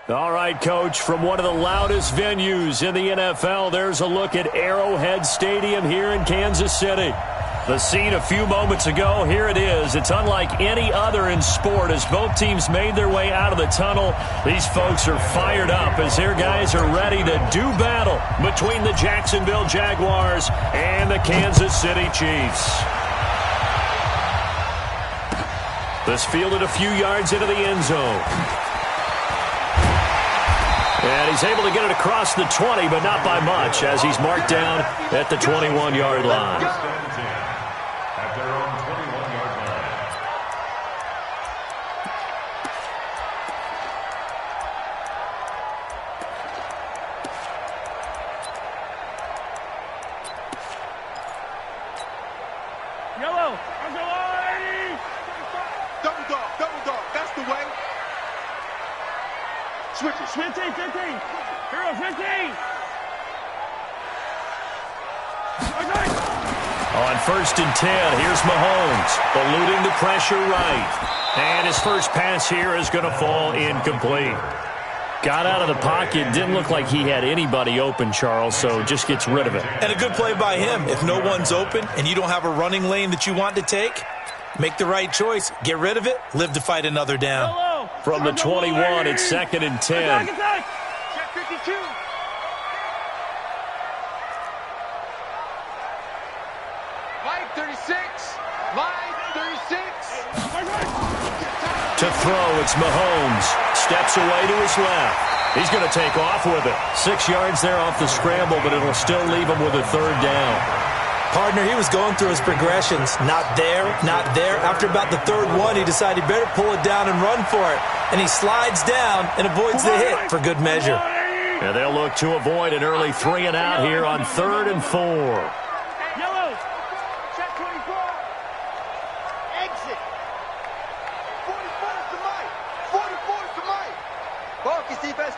All right, Coach, from one of the loudest venues in the NFL, there's a look at Arrowhead Stadium here in Kansas City. The scene a few moments ago, here it is. It's unlike any other in sport as both teams made their way out of the tunnel. These folks are fired up as their guys are ready to do battle between the Jacksonville Jaguars and the Kansas City Chiefs. This fielded a few yards into the end zone. And he's able to get it across the 20, but not by much, as he's marked down at the 21-yard line. At their own 21-yard line. Yellow. Double dog. That's the way. Switch it. 15. Hero 15. On 1st and 10, here's Mahomes, eluding the pressure right. And his first pass here is going to fall incomplete. Got out of the pocket, didn't look like he had anybody open, Charles, so just gets rid of it. And a good play by him. If no one's open and you don't have a running lane that you want to take, make the right choice. Get rid of it. Live to fight another down. From the 21, it's 2nd and 10. Attack. Check 52. Line 36. Line 36. To throw, it's Mahomes. Steps away to his left. He's going to take off with it. 6 yards there off the scramble, but it'll still leave him with a 3rd down. Partner, he was going through his progressions. Not there, not there. After about the 3rd one, he decided he better pull it down and run for it. And he slides down and avoids the hit for good measure. And they'll look to avoid an early 3 and out here on 3rd and 4. Yellow. Check 24. Exit. 44 is the mic. 44 is the mic. Focus, defense.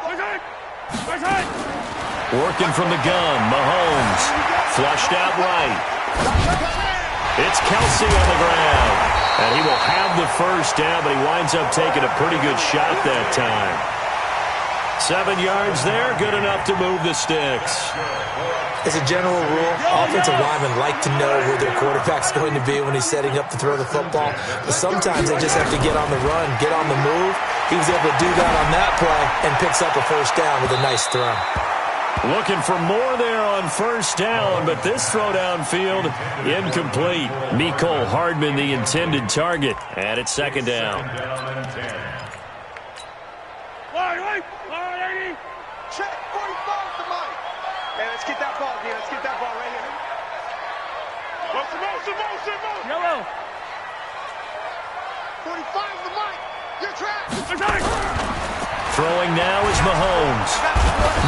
Working from the gun, Mahomes. Flushed out right. It's Kelsey on the ground. And he will have the first down, but he winds up taking a pretty good shot that time. 7 yards there, good enough to move the sticks. As a general rule, offensive linemen like to know where their quarterback's going to be when he's setting up to throw the football. But sometimes they just have to get on the run, get on the move. He was able to do that on that play and picks up a first down with a nice throw. Looking for more there on 1st down, but this throw downfield incomplete. Mecole Hardman, the intended target, and it's 2nd down. Check 45 is the mic. Hey, let's get that ball, Let's get that ball right here. Motion. Yellow. 45 is the mic. You're trapped. Throwing now is Mahomes.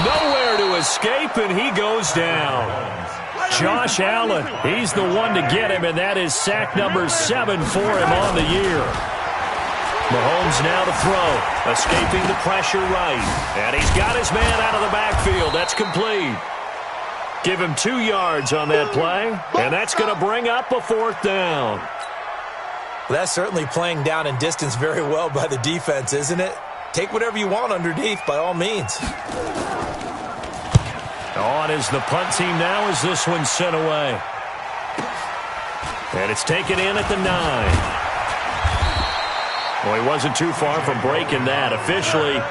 Nowhere to escape, and he goes down. Josh Allen, he's the one to get him, and that is sack number 7 for him on the year. Mahomes now to throw, escaping the pressure right. And he's got his man out of the backfield. That's complete. Give him 2 yards on that play, and that's going to bring up a 4th down. Well, that's certainly playing down and distance very well by the defense, isn't it? Take whatever you want underneath, by all means. On is the punt team now as this one's sent away. And it's taken in at the 9. Well, he wasn't too far from breaking that. Officially,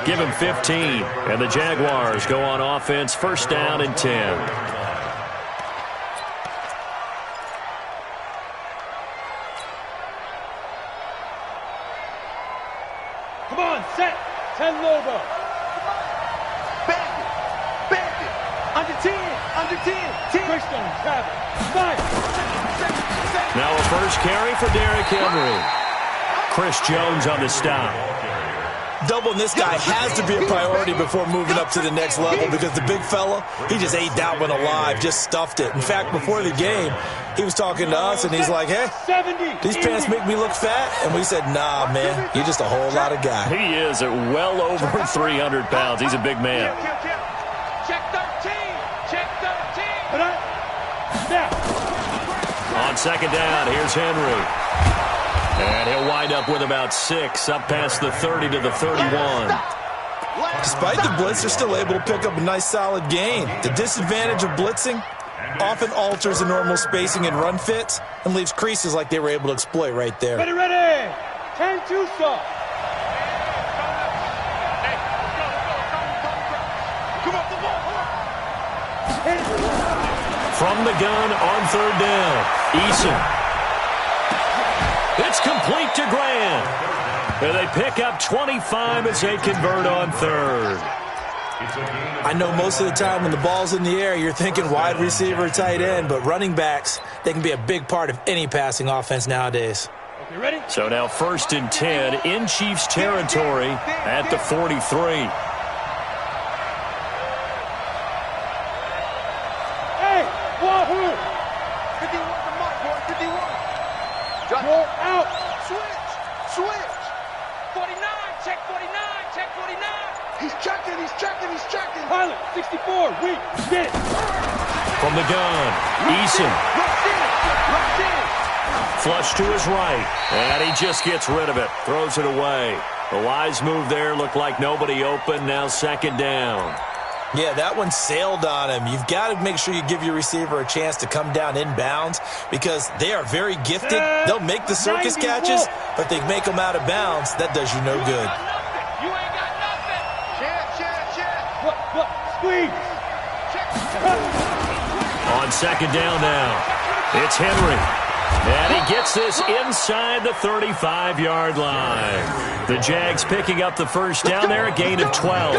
give him 15. And the Jaguars go on offense, 1st down and 10. Come on, set. 10 Lobo. Bandit. Under 10. Christian, Travis. 5. Now a first carry for Derrick Henry. Chris Jones on the stop. Doubling this guy has to be a priority before moving up to the next level because the big fella, he just ate that one alive, just stuffed it. In fact, before the game, he was talking to us, and he's like, hey, these pants make me look fat. And we said, nah, man, you're just a whole lot of guy. He is at well over 300 pounds. He's a big man. Check 13. On 2nd down, here's Henry. And he'll wind up with about 6, up past the 30 to the 31. Despite the blitz, they're still able to pick up a nice solid gain. The disadvantage of blitzing often alters the normal spacing and run fits and leaves creases like they were able to exploit right there. Ready, ready. 10-2 stop. From the gun on third down, Eason. It's complete to Graham. And they pick up 25 as they convert on third. I know most of the time when the ball's in the air, you're thinking wide receiver, tight end, but running backs, they can be a big part of any passing offense nowadays. Okay, ready? So now 1st and 10 in Chiefs territory at the 43. Hey, Wahoo! 51 to Mike, boy, 51. Drop. Roll out. Switch. 49, check 49, check 49. He's checking. Pilot, 64, we get it. From the gun, Eason. Rush in. Flush to his right, and he just gets rid of it, throws it away. The wise move there, looked like nobody open, now 2nd down. Yeah, that one sailed on him. You've got to make sure you give your receiver a chance to come down inbounds because they are very gifted. They'll make the circus catches, but they make them out of bounds. That does you no good. You ain't got nothing. Check. What? Squeeze. On 2nd down now, it's Henry. And he gets this inside the 35-yard line. The Jags picking up the 1st down there, a gain of 12.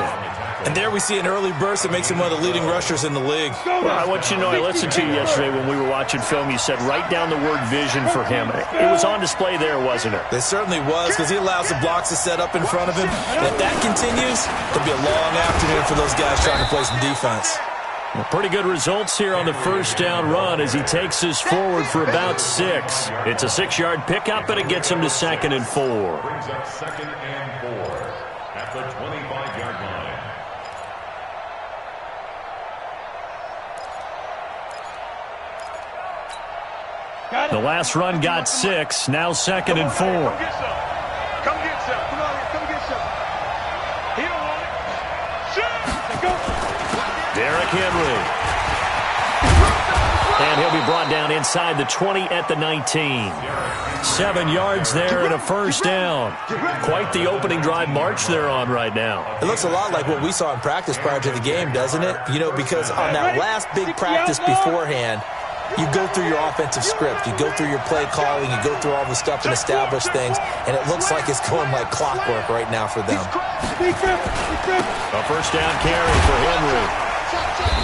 And there we see an early burst that makes him one of the leading rushers in the league. Well, I want you to know, I listened to you yesterday when we were watching film. You said write down the word vision for him. It was on display there, wasn't it? It certainly was because he allows the blocks to set up in front of him. And if that continues, it'll be a long afternoon for those guys trying to play some defense. Well, pretty good results here on the 1st down run as he takes this forward for about 6. It's a 6-yard pickup, and it gets him to 2nd and 4. Brings up 2nd and 4 at the 25-yard line. The last run got 6, now 2nd and 4. Come get some. Come get some. He don't want it. Shoot. Go. Derrick Henry. And he'll be brought down inside the 20 at the 19. 7 yards there and a 1st down. Quite the opening drive march they're on right now. It looks a lot like what we saw in practice prior to the game, doesn't it? You know, because on that last big practice beforehand, you go through your offensive script. You go through your play calling. You go through all the stuff and establish things. And it looks like it's going like clockwork right now for them. A 1st down carry for Henry.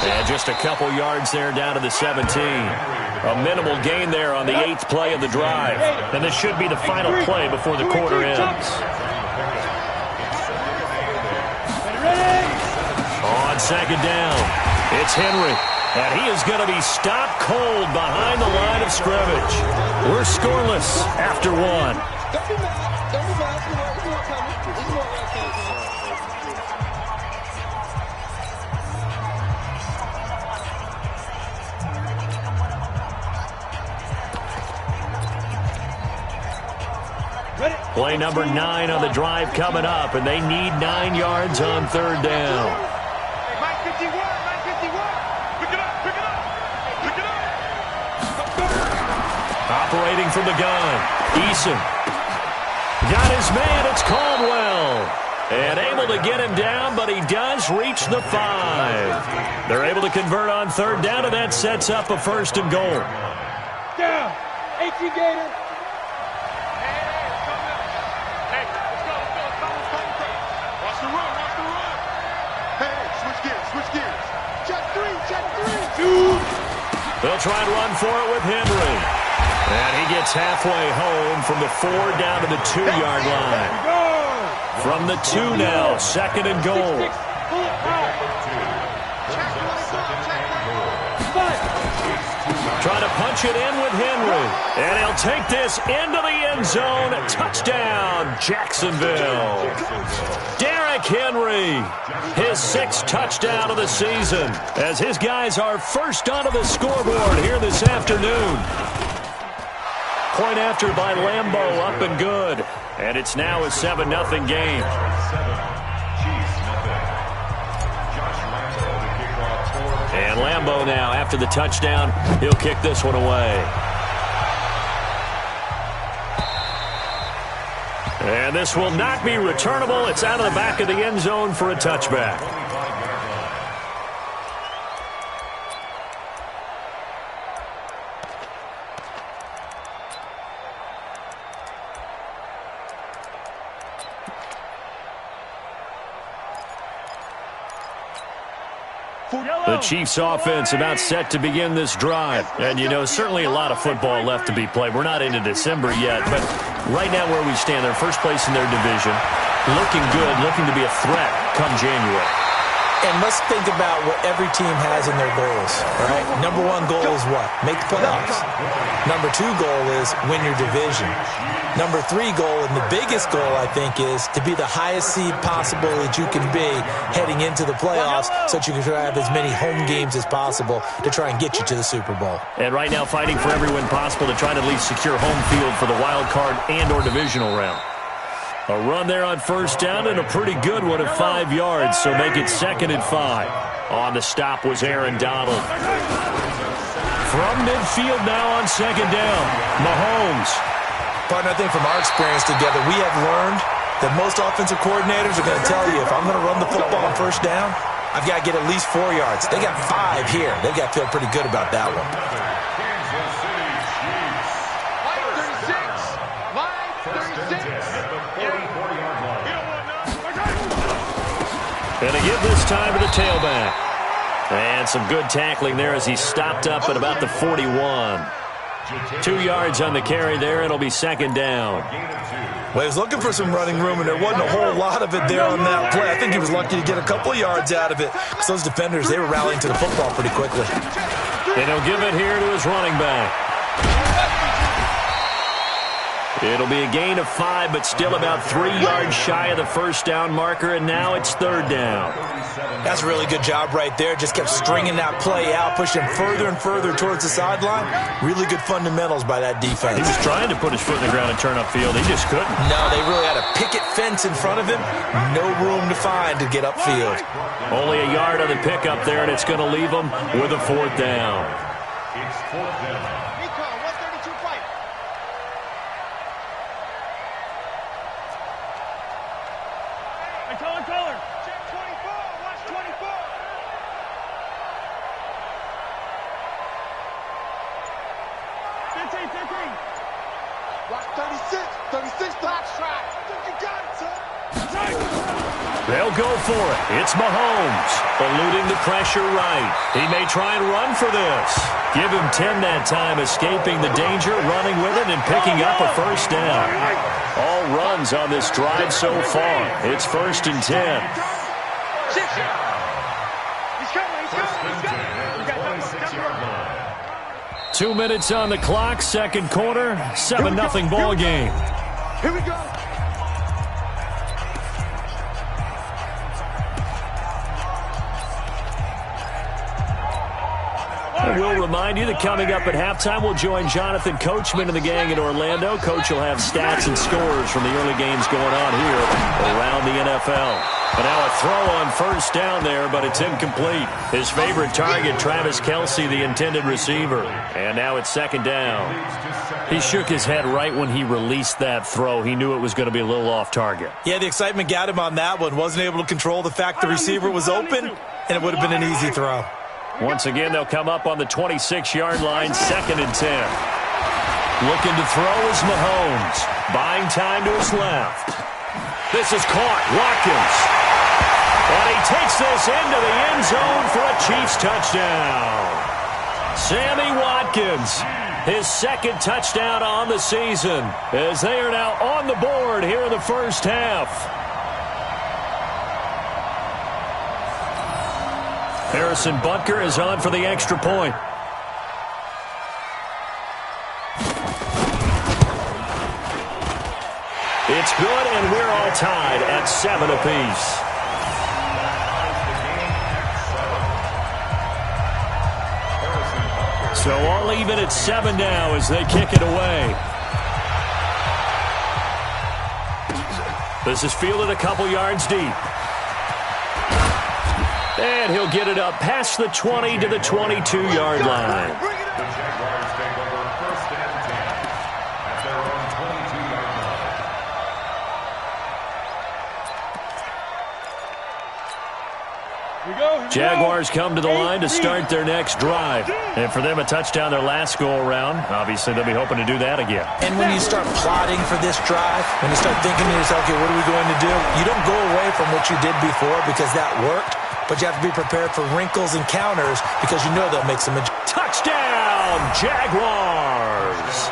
And just a couple yards there down to the 17. A minimal gain there on the 8th play of the drive. And this should be the final play before the quarter ends. On 2nd down, it's Henry. And he is going to be stopped cold behind the line of scrimmage. We're scoreless after 1. Play number 9 on the drive coming up, and they need 9 yards on 3rd down. Mike 51. Pick it up. Operating from the gun, Eason. Got his man, it's Caldwell. And able to get him down, but he does reach the 5. They're able to convert on 3rd down, and that sets up a 1st and goal. Down. 18 Gator. They'll try and run for it with Henry. And he gets halfway home from the 4 down to the 2-yard line. From the 2 now, 2nd and goal. Trying to punch it in with Henry. And he'll take this into the end zone. Touchdown, Jacksonville. Derrick Henry, his 6th touchdown of the season, as his guys are first onto the scoreboard here this afternoon. Point after by Lambeau, up and good. And it's now a 7-0 game. elbow now. After the touchdown, he'll kick this one away. And this will not be returnable. It's out of the back of the end zone for a touchback. The Chiefs offense about set to begin this drive. And, you know, certainly a lot of football left to be played. We're not into December yet, but right now where we stand, they're first place in their division. Looking good, looking to be a threat come January. And let's think about what every team has in their goals, all right? Number one goal is what? Make the playoffs. Number two goal is win your division. Number three goal, and the biggest goal, I think, is to be the highest seed possible that you can be heading into the playoffs so that you can try to have as many home games as possible to try and get you to the Super Bowl. And right now fighting for every win possible to try to at least secure home field for the wild card and or divisional round. A run there on first down and a pretty good one at 5 yards, so make it 2nd and 5. On the stop was Aaron Donald. From midfield now on 2nd down, Mahomes. Partner, I think from our experience together, we have learned that most offensive coordinators are going to tell you, if I'm going to run the football on first down, I've got to get at least 4 yards. They got 5 here. They've got to feel pretty good about that one. And a give this time to the tailback. And some good tackling there as he stopped up at about the 41. 2 yards on the carry there. It'll be 2nd down. Well, he was looking for some running room, and there wasn't a whole lot of it there on that play. I think he was lucky to get a couple of yards out of it. So those defenders, they were rallying to the football pretty quickly. And he'll give it here to his running back. It'll be a gain of 5, but still about 3 yards shy of the first down marker, and now it's 3rd down. That's a really good job right there. Just kept stringing that play out, pushing him further and further towards the sideline. Really good fundamentals by that defense. He was trying to put his foot in the ground and turn upfield. He just couldn't. No, they really had a picket fence in front of him. No room to find to get upfield. Only a yard on the pickup there, and it's going to leave him with a 4th down. It's 4th down. They'll go for it. It's Mahomes, eluding the pressure right. He may try and run for this. Give him 10 that time, escaping the danger, running with it, and picking up a first down. All runs on this drive so far. It's 1st and 10. 2 minutes on the clock, 2nd quarter, 7-0 ball game. Here we go. We'll remind you that coming up at halftime, we'll join Jonathan Coachman and the gang in Orlando. Coach will have stats and scores from the early games going on here around the NFL. And now a throw on first down there, but it's incomplete. His favorite target, Travis Kelce, the intended receiver. And now it's 2nd down. He shook his head right when he released that throw. He knew it was going to be a little off target. Yeah, the excitement got him on that one. Wasn't able to control the fact the receiver was open, and it would have been an easy throw. Once again, they'll come up on the 26-yard line, 2nd and 10. Looking to throw is Mahomes. Buying time to his left. This is caught. Watkins. And he takes this into the end zone for a Chiefs touchdown. Sammy Watkins, his 2nd touchdown on the season, as they are now on the board here in the first half. Harrison Butker is on for the extra point. It's good, and we're all tied at 7 apiece. So all even at 7 now as they kick it away. This is fielded a couple yards deep. And he'll get it up past the 20 to the 22-yard line. The Jaguars take over 1st and 10 at their own 22-yard line. Here we go. Jaguars come to the line to start their next drive. And for them, a touchdown their last go-around. Obviously, they'll be hoping to do that again. And when you start plotting for this drive, when you start thinking to yourself, okay, what are we going to do? You don't go away from what you did before because that worked, but you have to be prepared for wrinkles and counters because you know they'll make some adjustments. Touchdown, Jaguars!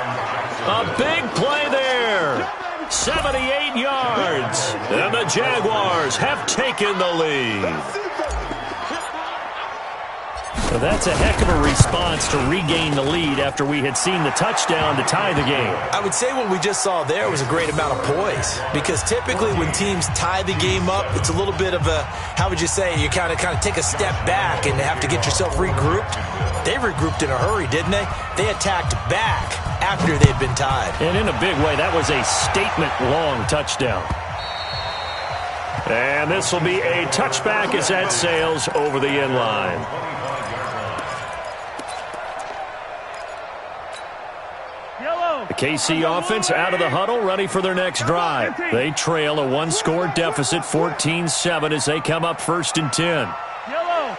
A big play there. 78 yards. And the Jaguars have taken the lead. So that's a heck of a response to regain the lead after we had seen the touchdown to tie the game. I would say what we just saw there was a great amount of poise because typically when teams tie the game up, it's a little bit of a, how would you say, you kind of take a step back and have to get yourself regrouped. They regrouped in a hurry, didn't they? They attacked back after they'd been tied. And in a big way, that was a statement-long touchdown. And this will be a touchback as that sails over the end line. The KC offense out of the huddle, ready for their next drive. They trail a one-score deficit, 14-7, as they come up 1st and 10. Yellow.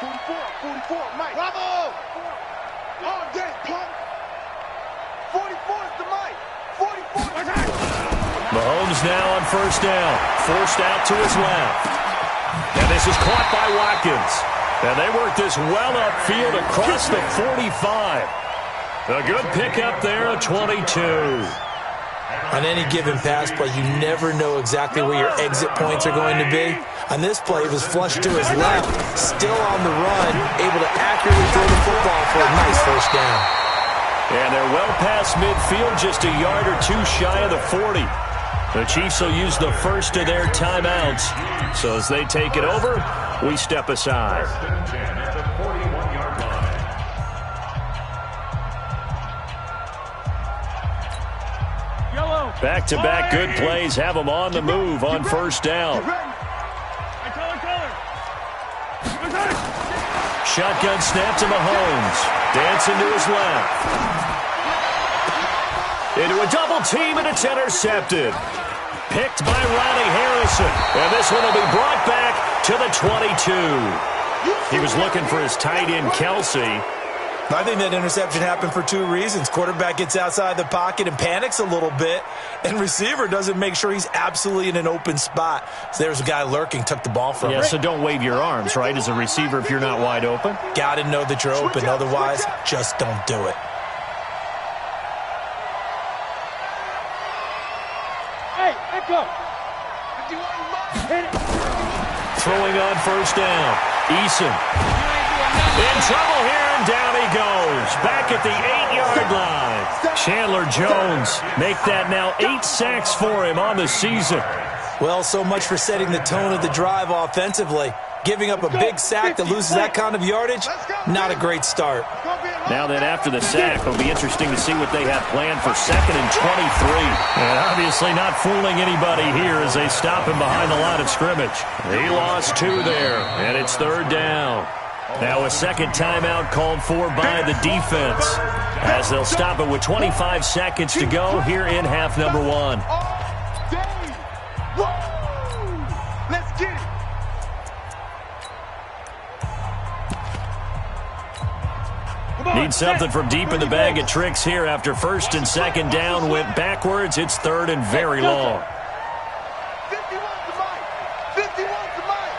44, Mike. Bravo! All day, punk. 44 is the Mike. 44. Mahomes now on 1st down, forced out to his left. And this is caught by Watkins. And they work this well upfield across the 45. A good pickup there at 22. On any given pass play, you never know exactly where your exit points are going to be. On this play, it was flushed to his left, still on the run, able to accurately throw the football for a nice 1st down. And they're well past midfield, just a yard or two shy of the 40. The Chiefs will use the first of their timeouts. So as they take it over, we step aside. 1st and 10 at the 41-yard line. Back-to-back good plays have them on the move on 1st down. Shotgun snap to Mahomes. Dancing to his left. Into a double team, and it's intercepted. Picked by Ronnie Harrison. And this one will be brought back to the 22. He was looking for his tight end, Kelsey. I think that interception happened for 2 reasons. Quarterback gets outside the pocket and panics a little bit, and receiver doesn't make sure he's absolutely in an open spot. So there's a guy lurking, took the ball from him. Yeah, so don't wave your arms, right, as a receiver if you're not wide open. Got to know that you're open. Otherwise, just don't do it. Hey, let go. Hit it. Throwing on 1st down. Eason. In trouble here, and down he goes. Back at the 8-yard line. Chandler Jones make that now 8 sacks for him on the season. Well, so much for setting the tone of the drive offensively. Giving up a big sack that loses that kind of yardage, not a great start. Now then, after the sack, it'll be interesting to see what they have planned for 2nd and 23. And obviously not fooling anybody here as they stop him behind the line of scrimmage. He lost 2 there, and it's 3rd down. Now a second timeout called for by the defense as they'll stop it with 25 seconds to go here in half number 1. Let's get it. Need something from deep in the bag of tricks here after 1st and 2nd down went backwards. It's 3rd and very long. 51's the Mike. 51's the Mike.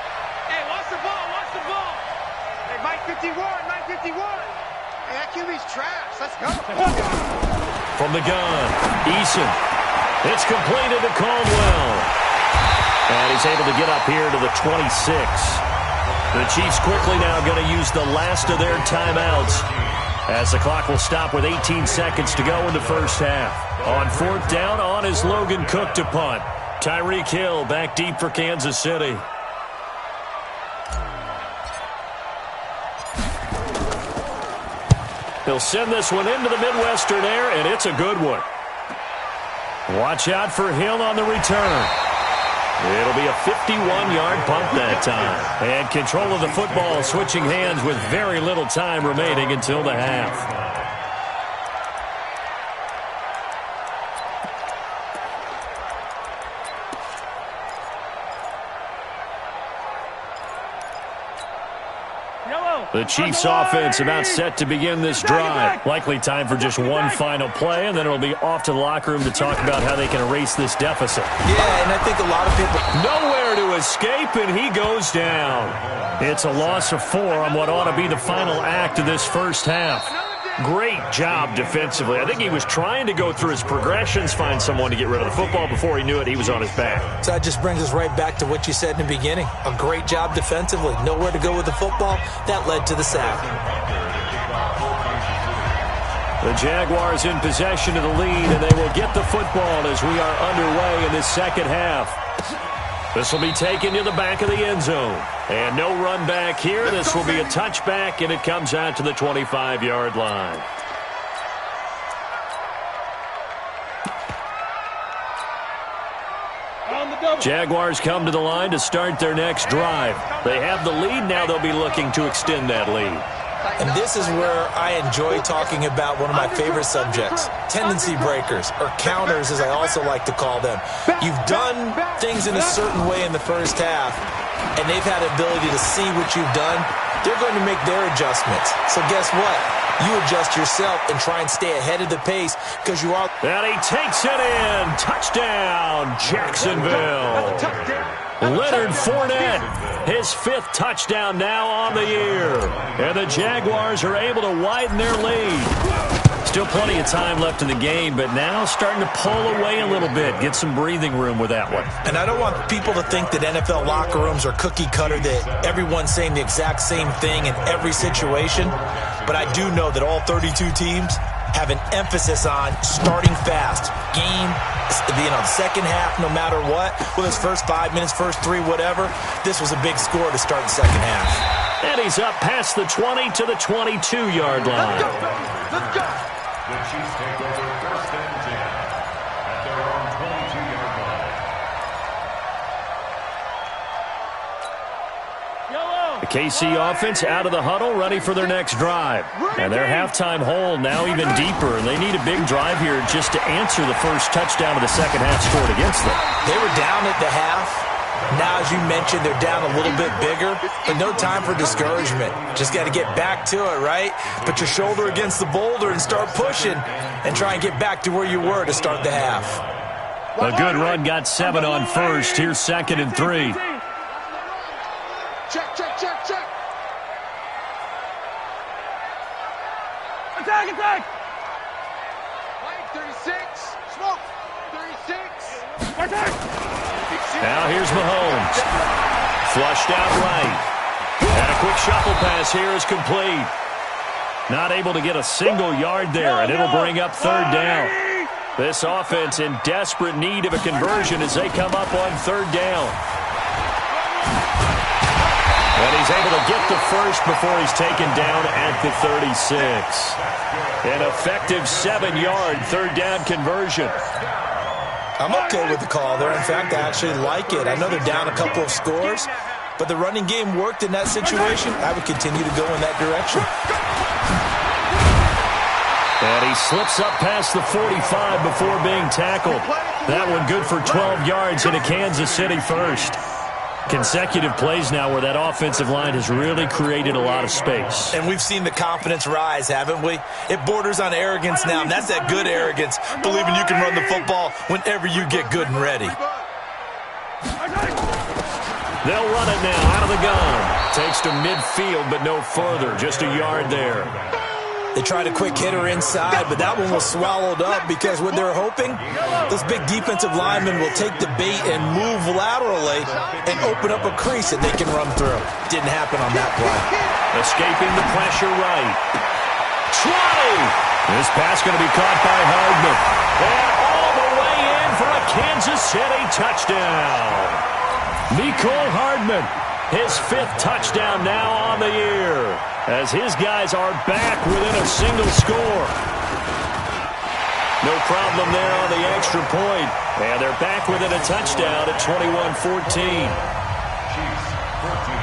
Hey, watch the ball. Watch the ball. Hey, Mike 51. Mike 51. Hey, that QB's trash. Let's go. From the gun, Eason. It's completed to Caldwell. And he's able to get up here to the 26. The Chiefs quickly now going to use the last of their timeouts as the clock will stop with 18 seconds to go in the 1st half. On 4th down, on is Logan Cook to punt. Tyreek Hill back deep for Kansas City. He'll send this one into the Midwestern air, and it's a good one. Watch out for Hill on the return. It'll be a 51-yard punt that time. And control of the football switching hands with very little time remaining until the half. The Chiefs offense about set to begin this drive. Likely time for just one final play, and then it'll be off to the locker room to talk about how they can erase this deficit. Yeah, and I think a lot of people... Nowhere to escape, and he goes down. It's a loss of 4 on what ought to be the final act of this first half. Great job defensively. I think he was trying to go through his progressions, find someone to get rid of the football. Before he knew it, he was on his back. So that just brings us right back to what you said in the beginning. A great job defensively. Nowhere to go with the football. That led to the sack. The Jaguars in possession of the lead, and they will get the football as we are underway in this second half. This will be taken to the back of the end zone. And no run back here. This will be a touchback, and it comes out to the 25-yard line. Jaguars come to the line to start their next drive. They have the lead. Now they'll be looking to extend that lead. And this is where I enjoy talking about one of my favorite subjects, tendency breakers, or counters as I also like to call them. You've done things in a certain way in the first half, and they've had the ability to see what you've done. They're going to make their adjustments. So guess what? You adjust yourself and try and stay ahead of the pace because you are... And he takes it in. Touchdown, Jacksonville. Leonard Fournette, his 5th touchdown now on the year. And the Jaguars are able to widen their lead. Still plenty of time left in the game, but now starting to pull away a little bit. Get some breathing room with that one. And I don't want people to think that NFL locker rooms are cookie cutter, that everyone's saying the exact same thing in every situation. But I do know that all 32 teams have an emphasis on starting fast. Game, second half, no matter what. Well, his first 5 minutes, first 3, whatever. This was a big score to start the second half. And he's up past the 20 to the 22-yard line. Let's go. The Chiefs take over first and 10 at their own 22-yard line. The KC offense out of the huddle, ready for their next drive. And their halftime hole now even deeper, and they need a big drive here just to answer the first touchdown of the second half scored against them. They were down at the half. Now, as you mentioned, they're down a little bit bigger, but no time for discouragement. Just got to get back to it, right? Put your shoulder against the boulder and start pushing and try and get back to where you were to start the half. A good run got 7 on first. Here's 2nd and 3. Check. Attack. Mike, 36. Smoke. 36. Attack. Now here's Mahomes. Flushed out right. And a quick shuffle pass here is complete. Not able to get a single yard there, and it'll bring up 3rd down. This offense in desperate need of a conversion as they come up on 3rd down. And he's able to get the first before he's taken down at the 36. An effective 7-yard 3rd down conversion. I'm okay with the call there. In fact, I actually like it. I know they're down a couple of scores, but the running game worked in that situation. I would continue to go in that direction. And he slips up past the 45 before being tackled. That one good for 12 yards into Kansas City first. Consecutive plays now where that offensive line has really created a lot of space. And we've seen the confidence rise, haven't we? It borders on arrogance now, and that's that good arrogance, believing you can run the football whenever you get good and ready. They'll run it now out of the gun. Takes to midfield, but no further. Just a yard there. They tried a quick hitter inside, but that one was swallowed up because what they're hoping, those big defensive linemen will take the bait and move laterally and open up a crease that they can run through. Didn't happen on that play. Escaping the pressure right. 20! This pass going to be caught by Hardman. And all the way in for a Kansas City touchdown. Mecole Hardman, his 5th touchdown now on the year, as his guys are back within a single score. No problem there on the extra point. And they're back within a touchdown at 21-14. Chiefs 14.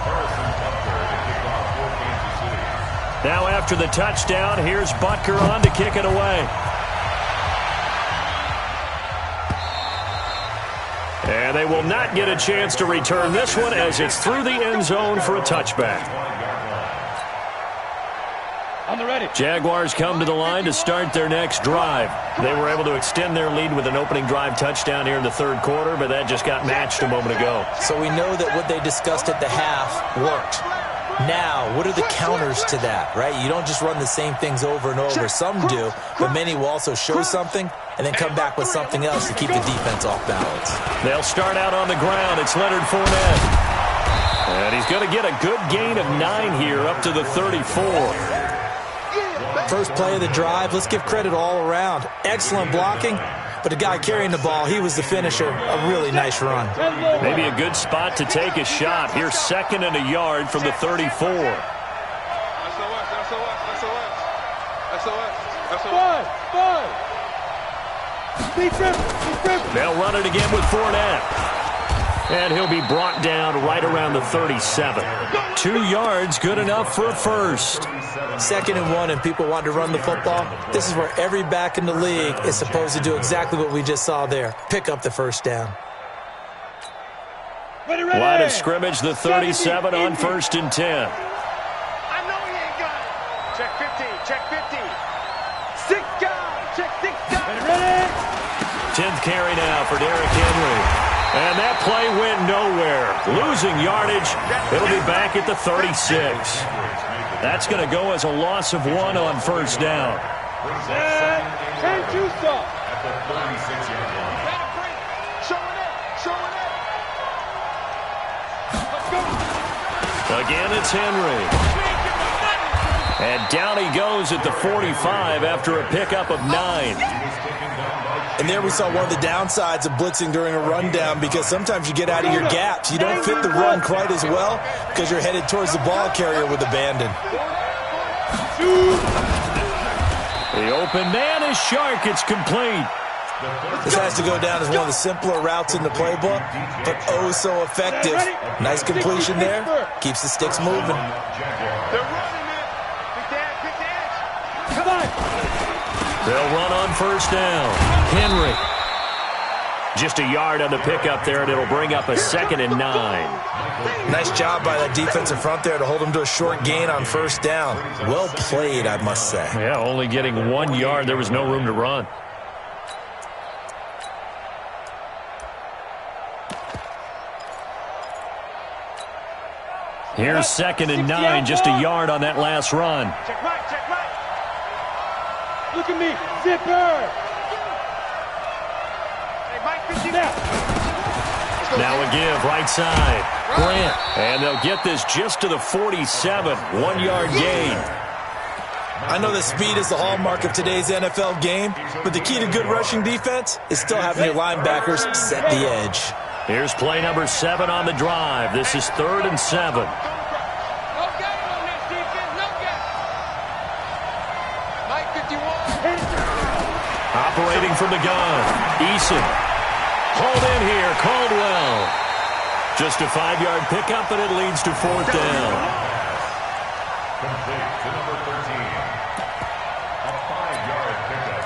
Harrison Butker to kick off for Kansas City. Now after the touchdown, here's Butker on to kick it away. And they will not get a chance to return this one as it's through the end zone for a touchback. On the ready. Jaguars come to the line to start their next drive. They were able to extend their lead with an opening drive touchdown here in the third quarter, but that just got matched a moment ago. So we know that what they discussed at the half worked. Now, what are the counters to that, right? You don't just run the same things over and over. Some do, but many will also show something and then come back with something else to keep the defense off balance. They'll start out on the ground. It's Leonard Fournette. And he's going to get a good gain of 9 here up to the 34. First play of the drive, let's give credit all around. Excellent blocking, but the guy carrying the ball, he was the finisher. A really nice run. Maybe a good spot to take a shot. Here's 2nd and a yard from the 34. They'll run it again with Fournette. And he'll be brought down right around the 37. 2 yards, good enough for a first. 2nd and 1, and people want to run the football. This is where every back in the league is supposed to do exactly what we just saw there. Pick up the first down. Line of scrimmage, the 37 on 1st and 10. I know he ain't got it. Check 50, check 50. 6 guys, check 6 guys. 10th carry now for Derrick Henry. And that play went nowhere. Losing yardage. It'll be back at the 36. That's going to go as a loss of 1 on 1st down. At the 36-yard line. Showing it. Let's go. Again, it's Henry. And down he goes at the 45 after a pickup of 9. And there we saw one of the downsides of blitzing during a rundown, because sometimes you get out of your gaps. You don't fit the run quite as well because you're headed towards the ball carrier with abandon. The open man is Shark. It's complete. This has to go down as one of the simpler routes in the playbook, but oh so effective. Nice completion there. Keeps the sticks moving. They're running it. Pick the edge. Come on. They'll run on 1st down. Henry. Just a yard on the pickup there, and it'll bring up a 2nd and 9. Nice job by that defensive front there to hold him to a short gain on 1st down. Well played, I must say. Yeah, only getting 1 yard. There was no room to run. Here's 2nd and 9, just a yard on that last run. Check right. Look at me. Zipper. Hey, Mike, 50. Now a give, right side. Grant. And they'll get this just to the 47. 1 yard gain. I know that speed is the hallmark of today's NFL game, but the key to good rushing defense is still having your linebackers set the edge. Here's play number 7 on the drive. This is 3rd and 7. Operating from the gun, Eason. Hauled in here, Caldwell. Just a 5-yard pickup, and it leads to 4th down. Complete to number 13. A 5-yard pickup.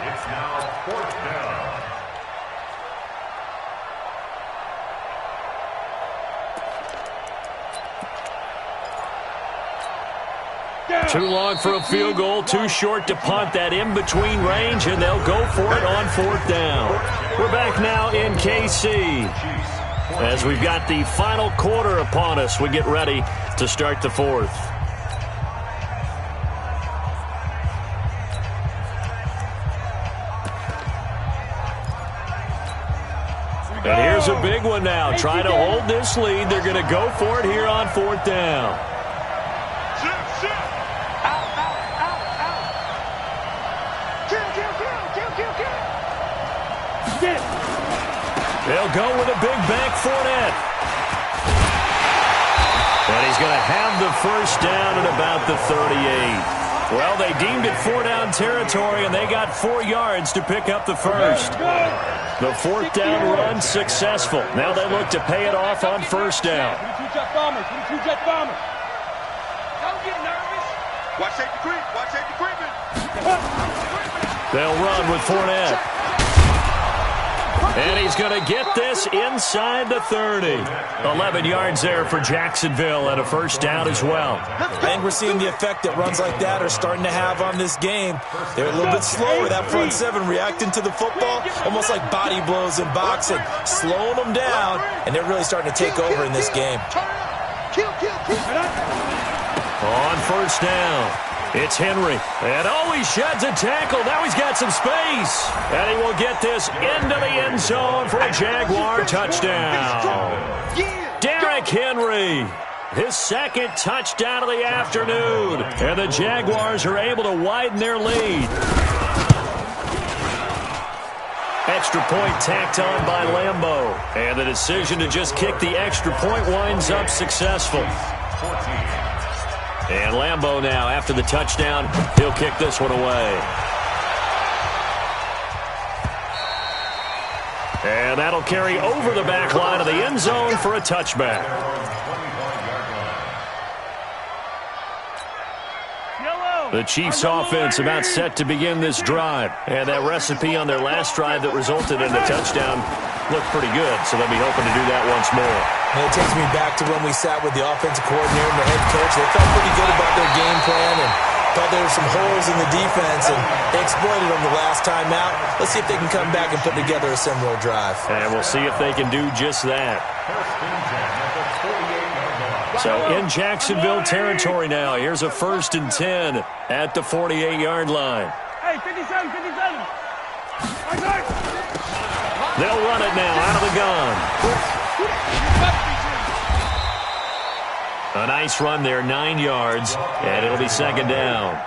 It's now 4th down. Too long for a field goal, too short to punt. That in-between range, and they'll go for it on 4th down. We're back now in KC. As we've got the final quarter upon us, we get ready to start the 4th. And here's a big one now. Trying to hold this lead. They're going to go for it here on 4th down. They'll go with a big back Fournette. And he's going to have the 1st down at about the 38. Well, they deemed it 4-down territory, and they got 4 yards to pick up the first. The 4th down run successful. Now they look to pay it off on 1st down. 22-jet bombers. 22-jet bombers. Don't get nervous. Watch safety creep. Watch safety creeping. They'll run with Fournette. And he's going to get this inside the 30. 11 yards there for Jacksonville and a 1st down as well. I think we're seeing the effect that runs like that are starting to have on this game. They're a little bit slower, that front 7, reacting to the football, almost like body blows in boxing, slowing them down, and they're really starting to take over in this game. On 1st down, it's Henry. And he sheds a tackle. Now he's got some space. And he will get this into the end zone for a Jaguar touchdown. Derrick Henry, his 2nd touchdown of the afternoon. And the Jaguars are able to widen their lead. Extra point tacked on by Lambeau. And the decision to just kick the extra point winds up successful. And Lambeau now, after the touchdown, he'll kick this one away. And that'll carry over the back line of the end zone for a touchback. The Chiefs offense about set to begin this drive. And that recipe on their last drive that resulted in a touchdown looked pretty good, so they'll be hoping to do that once more. And it takes me back to when we sat with the offensive coordinator and the head coach. They felt pretty good about their game plan and thought there were some holes in the defense, and they exploited them the last time out. Let's see if they can come back and put together a similar drive. And we'll see if they can do just that. So in Jacksonville territory now, here's a 1st and 10 at the 48-yard line. Hey, 57, 57. They'll run it now out of the gun. A nice run there, 9 yards, and it'll be 2nd down.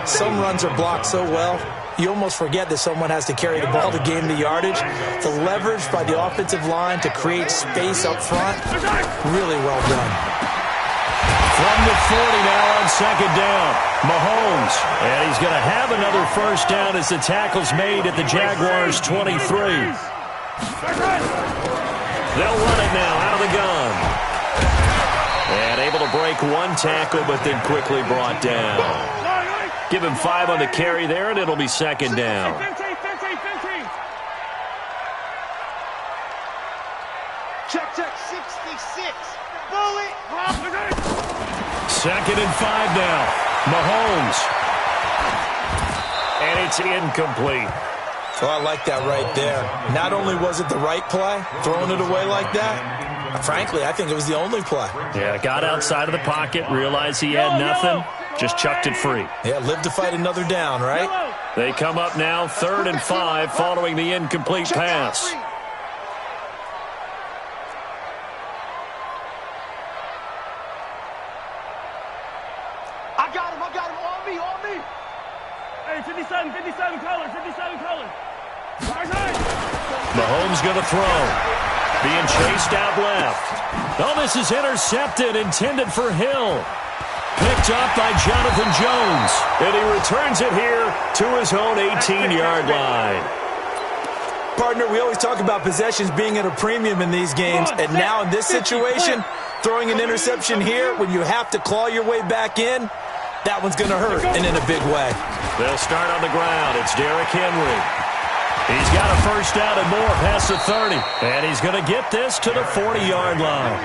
Some runs are blocked so well, you almost forget that someone has to carry the ball to gain the yardage. The leverage by the offensive line to create space up front, really well done. From the 40 now on 2nd down, Mahomes. And he's going to have another 1st down as the tackle's made at the Jaguars' 23. They'll run it now out of the gun. And able to break 1 tackle, but then quickly brought down. Give him 5 on the carry there, and it'll be 2nd down. 15. Check, 66. Bullet. 2nd and 5 now. Mahomes. And it's incomplete. Oh, I like that right there. Not only was it the right play, throwing it away like that, frankly, I think it was the only play. Yeah, got outside of the pocket, realized he had nothing, just chucked it free. Yeah, live to fight another down, right? They come up now 3rd and 5 following the incomplete pass. I got him. On me. Hey, 57, color. Mahomes going to throw. Being chased out left. Oh, this is intercepted, intended for Hill. Picked up by Jonathan Jones. And he returns it here to his own 18-yard line. Partner, we always talk about possessions being at a premium in these games, and now in this situation, throwing an interception here when you have to claw your way back in, that one's going to hurt, and in a big way. They'll start on the ground. It's Derrick Henry. He's got a 1st down and more past the 30. And he's going to get this to the 40-yard line.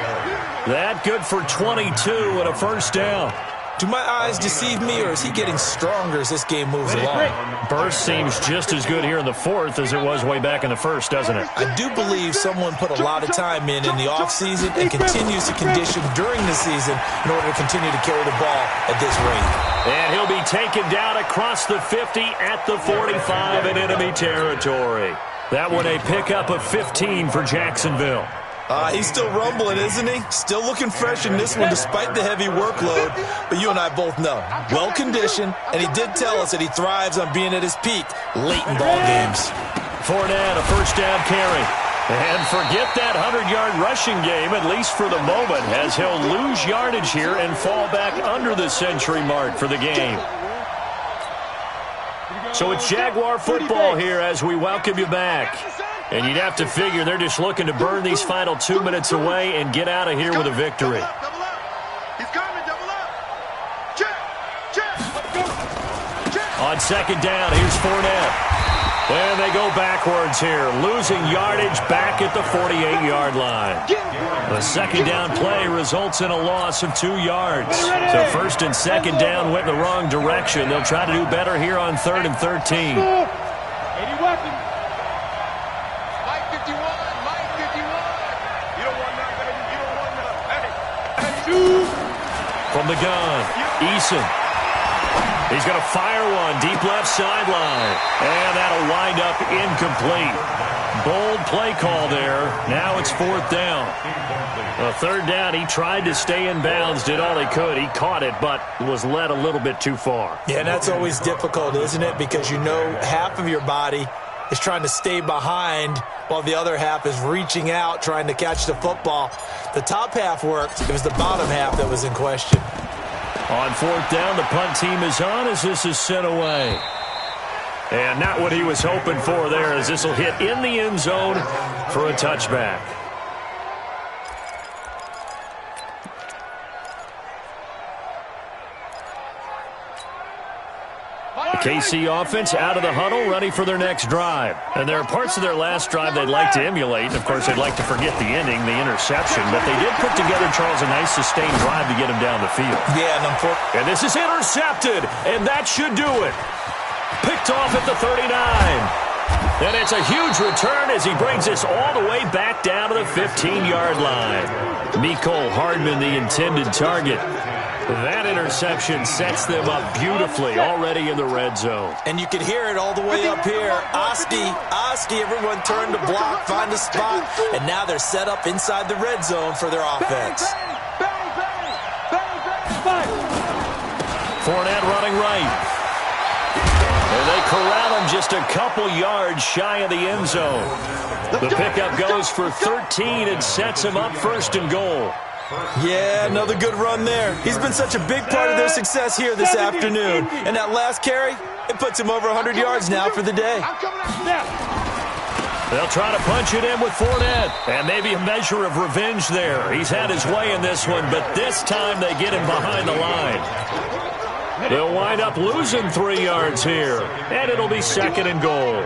That good for 22 and a 1st down. Do my eyes deceive me, or is he getting stronger as this game moves along? Burst seems just as good here in the 4th as it was way back in the 1st, doesn't it? I do believe someone put a lot of time in the offseason and continues to condition during the season in order to continue to carry the ball at this rate. And he'll be taken down across the 50 at the 45 in enemy territory. That one a pickup of 15 for Jacksonville. He's still rumbling, isn't he? Still looking fresh in this one despite the heavy workload. But you and I both know, well-conditioned, and he did tell us that he thrives on being at his peak late in ball games. Fournette, a 1st down carry. And forget that 100-yard rushing game, at least for the moment, as he'll lose yardage here and fall back under the century mark for the game. So it's Jaguar football here as we welcome you back. And you'd have to figure they're just looking to burn these final 2 minutes away and get out of here with a victory. Double up. He's coming, double up. Check. On second down, here's Fournette. And they go backwards here, losing yardage back at the 48-yard line. The second down play results in a loss of 2 yards. So first and second down went in the wrong direction. They'll try to do better here on 3rd and 13. 80 weapons. Mike 51. You don't want that, baby. You don't want that. Hey. From the gun, Eason. He's going to fire one deep left sideline. And that'll wind up incomplete. Bold play call there. Now it's 4th down. A 3rd down, he tried to stay in bounds, did all he could. He caught it, but was led a little bit too far. Yeah, and that's always difficult, isn't it? Because you know half of your body is trying to stay behind while the other half is reaching out, trying to catch the football. The top half worked. It was the bottom half that was in question. On 4th down, the punt team is on as this is sent away. And not what he was hoping for there, as this will hit in the end zone for a touchback. KC offense out of the huddle, ready for their next drive. And there are parts of their last drive they'd like to emulate. Of course, they'd like to forget the ending, the interception. But they did put together, Charles, a nice sustained drive to get him down the field. Yeah, and this is intercepted, and that should do it. Picked off at the 39. And it's a huge return as he brings this all the way back down to the 15-yard line. Mecole Hardman, the intended target. That interception sets them up beautifully already in the red zone. And you can hear it all the way up here. Oski, everyone turned to block, find a spot, and now they're set up inside the red zone for their offense. Fournette running right. And they corral him just a couple yards shy of the end zone. The pickup goes for 13 and sets him up 1st and goal. Yeah, another good run there. He's been such a big part of their success here this afternoon. And that last carry, it puts him over 100 yards now for the day. They'll try to punch it in with Fournette. And maybe a measure of revenge there. He's had his way in this one, but this time they get him behind the line. They'll wind up losing 3 yards here. And it'll be 2nd and goal.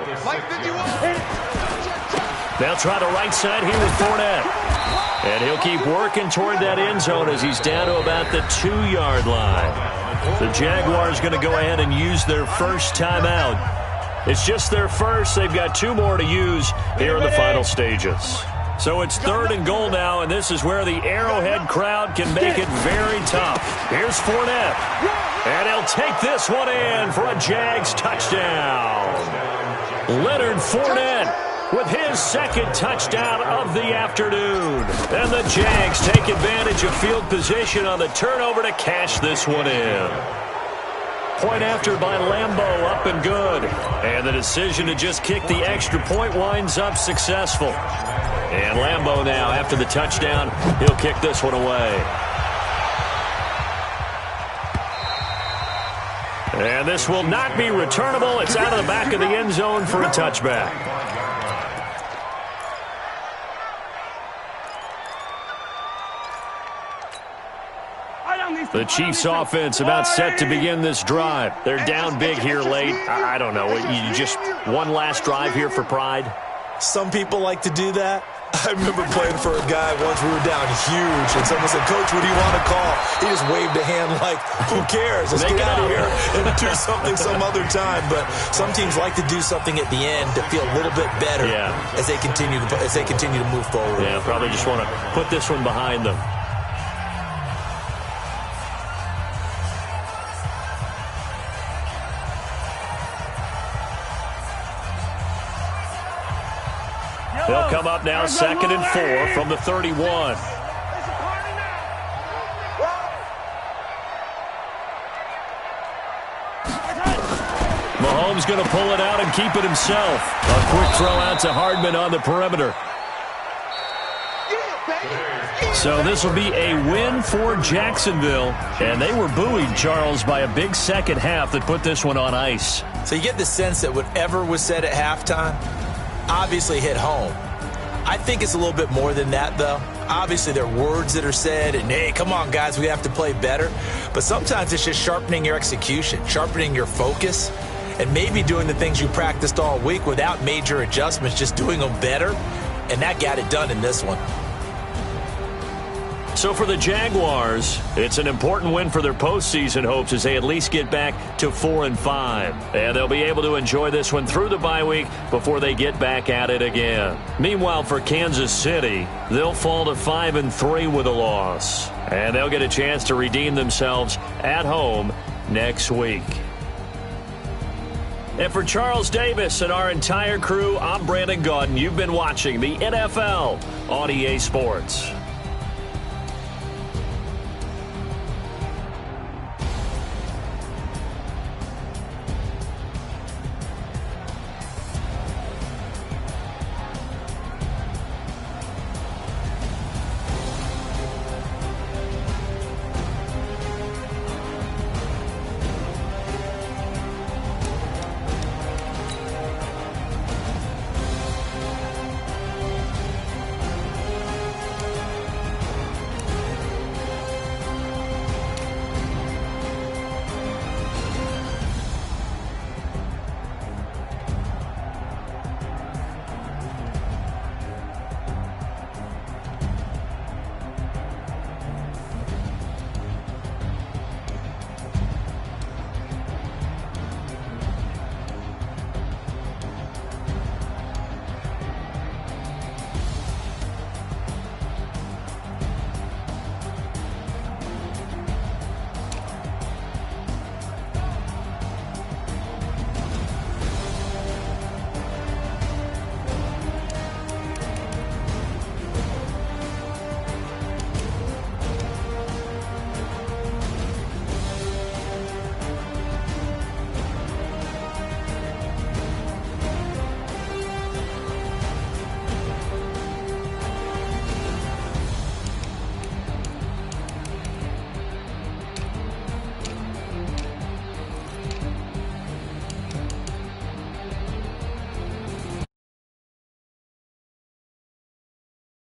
They'll try the right side here with Fournette. And he'll keep working toward that end zone as he's down to about the 2-yard line. The Jaguars going to go ahead and use their first timeout. It's just their first. They've got 2 more to use here in the final stages. So it's 3rd and goal now, and this is where the Arrowhead crowd can make it very tough. Here's Fournette. And he'll take this one in for a Jags touchdown. Leonard Fournette with his 2nd touchdown of the afternoon. And the Jags take advantage of field position on the turnover to cash this one in. Point after by Lambeau, up and good. And the decision to just kick the extra point winds up successful. And Lambeau now, after the touchdown, he'll kick this one away. And this will not be returnable. It's out of the back of the end zone for a touchback. The Chiefs offense about set to begin this drive. They're down big here late. I don't know. You just one last drive here for pride? Some people like to do that. I remember playing for a guy once we were down huge, and someone said, "Coach, what do you want to call?" He just waved a hand like, "Who cares? Let's get out of here and do something some other time." But some teams like to do something at the end to feel a little bit better as they continue to move forward. Yeah, probably just want to put this one behind them. They'll come up now 2nd and 4 from the 31. Mahomes going to pull it out and keep it himself. A quick throw out to Hardman on the perimeter. Yeah, So this will be a win for Jacksonville. And they were buoyed, Charles, by a big second half that put this one on ice. So you get the sense that whatever was said at halftime obviously hit home. I think it's a little bit more than that, though. Obviously, there are words that are said, and, hey, come on, guys, we have to play better. But sometimes it's just sharpening your execution, sharpening your focus, and maybe doing the things you practiced all week without major adjustments, just doing them better. And that got it done in this one. So for the Jaguars, it's an important win for their postseason hopes as they at least get back to 4-5. And they'll be able to enjoy this one through the bye week before they get back at it again. Meanwhile, for Kansas City, they'll fall to 5-3 with a loss. And they'll get a chance to redeem themselves at home next week. And for Charles Davis and our entire crew, I'm Brandon Gaudin. You've been watching the NFL on EA Sports.